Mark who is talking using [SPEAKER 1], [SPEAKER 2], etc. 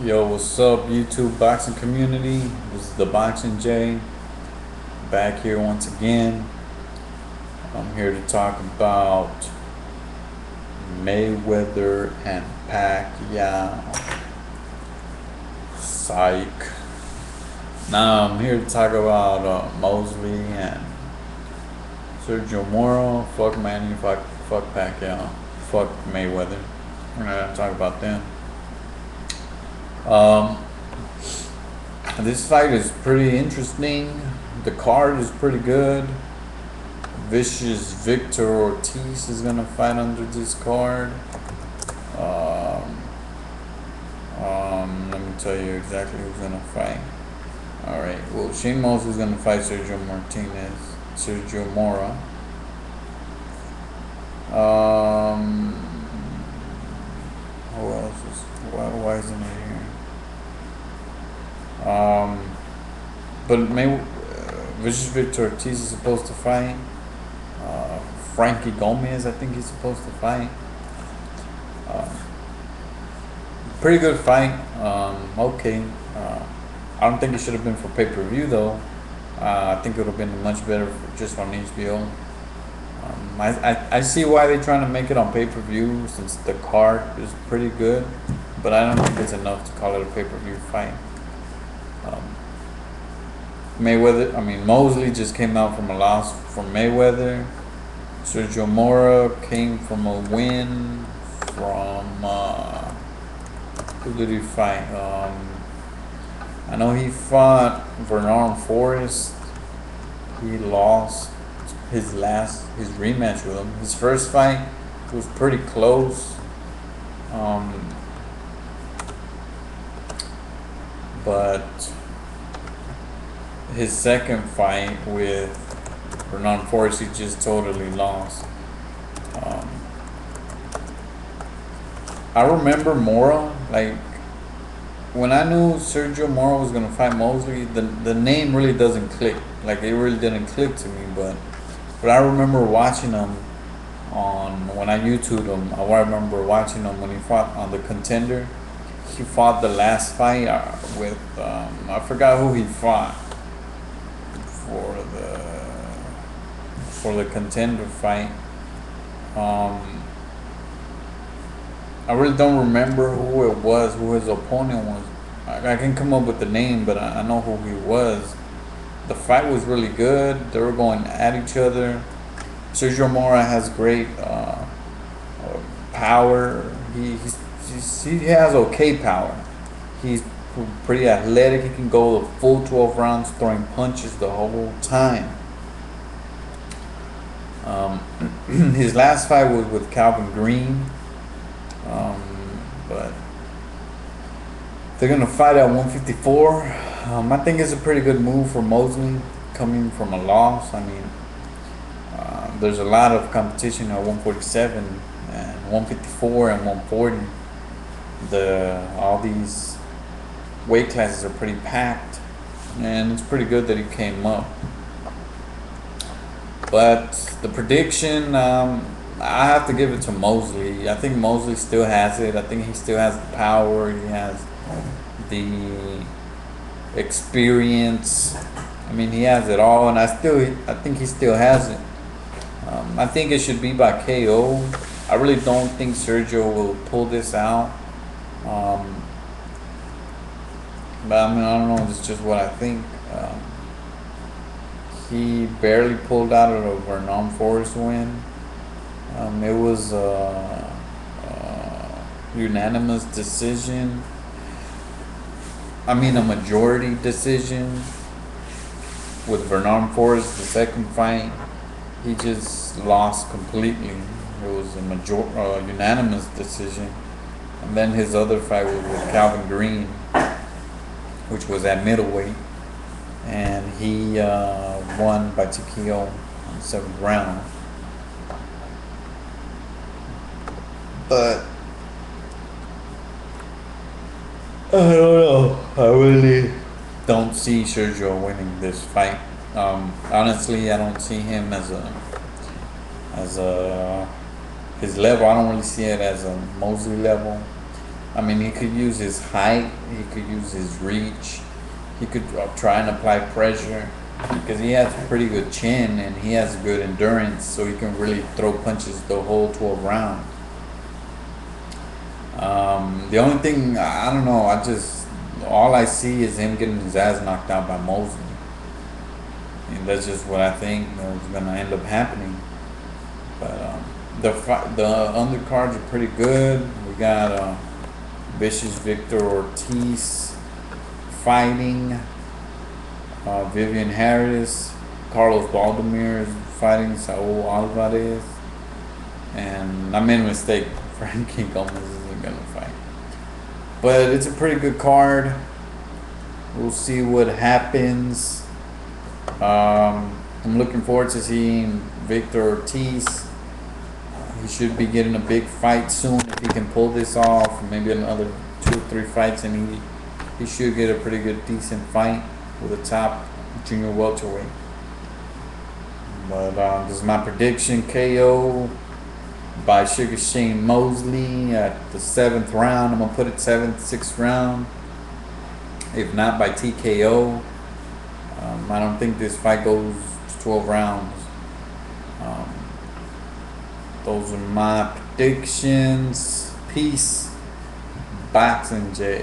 [SPEAKER 1] Yo, what's up, YouTube boxing community? This is the Boxing J, back here once again. I'm here to talk about Mayweather and Pacquiao. Psych. Now I'm here to talk about Mosley and Sergio Mora. Fuck Manny, fuck Pacquiao, fuck Mayweather. We're not gonna talk about them. This fight is pretty interesting. The card is pretty good. Vicious Victor Ortiz is gonna fight under this card. Let me tell you exactly who's gonna fight. All right. Well, Shane Mosley is gonna fight Sergio Mora. Who else is? Why isn't it here? But Vicious Victor Ortiz is supposed to fight. Frankie Gomez, I think he's supposed to fight. Pretty good fight. Okay. I don't think it should have been for pay-per-view though. I think it would have been much better just on HBO. I see why they're trying to make it on pay-per-view since the card is pretty good, but I don't think it's enough to call it a pay-per-view fight. Mosley just came out from a loss from Mayweather. Sergio Mora came from a win from who did he fight? I know he fought Bernard Forrest. He lost his rematch with him. His first fight was pretty close. But his second fight with Bernard Forrest, he just totally lost. I remember Mora, like when I knew Sergio Mora was gonna fight Mosley, the name really doesn't click. Like it really didn't click to me, but I remember watching him when I YouTubed him. I remember watching him when he fought on the Contender. He fought the last fight with I forgot who he fought for the Contender fight. I really don't remember who it was, who his opponent was. I can come up with the name, but I know who he was. The fight was really good. They were going at each other. Sergio Mora has great power. He has okay power. He's pretty athletic. He can go the full 12 rounds throwing punches the whole time. His last fight was with Calvin Green. But they're gonna fight at 154. I think it's a pretty good move for Mosley coming from a loss. There's a lot of competition at 147 and 154 and 140. All these weight classes are pretty packed, and it's pretty good that he came up. But the prediction, I have to give it to Mosley. I think Mosley still has it. I think he still has the power. He has the experience. He has it all, and I think he still has it. I think it should be by KO. I really don't think Sergio will pull this out. But I don't know. It's just what I think. He barely pulled out of a Bernard Forrest win. It was a unanimous decision. A majority decision with Bernard Forrest. The second fight, he just lost completely. It was a unanimous decision. And then his other fight was with Calvin Green, which was at middleweight, and he won by TKO in the 7th round. But I don't know. I really don't see Sergio winning this fight. Honestly, I don't see him as his level. I don't really see it as a Mosley level. I mean, he could use his height, he could use his reach, he could try and apply pressure because he has a pretty good chin and he has good endurance, so he can really throw punches the whole 12 rounds. The only thing, I don't know, all I see is him getting his ass knocked out by Mosley. And that's just what I think is going to end up happening. But the undercards are pretty good. We got Vicious Victor Ortiz fighting Vivian Harris. Carlos Baldomir is fighting Saul Alvarez. And I made a mistake. Frankie Gomez isn't going to fight. But it's a pretty good card. We'll see what happens. I'm looking forward to seeing Victor Ortiz. He should be getting a big fight soon if he can pull this off. Maybe another 2 or 3 fights, and he should get a pretty good, decent fight with a top junior welterweight. But this is my prediction: KO by Sugar Shane Mosley at the 7th round. I'm gonna put it 7th, 6th round. If not, by TKO. I don't think this fight goes to 12 rounds. Those are my predictions. Peace. Boxing J.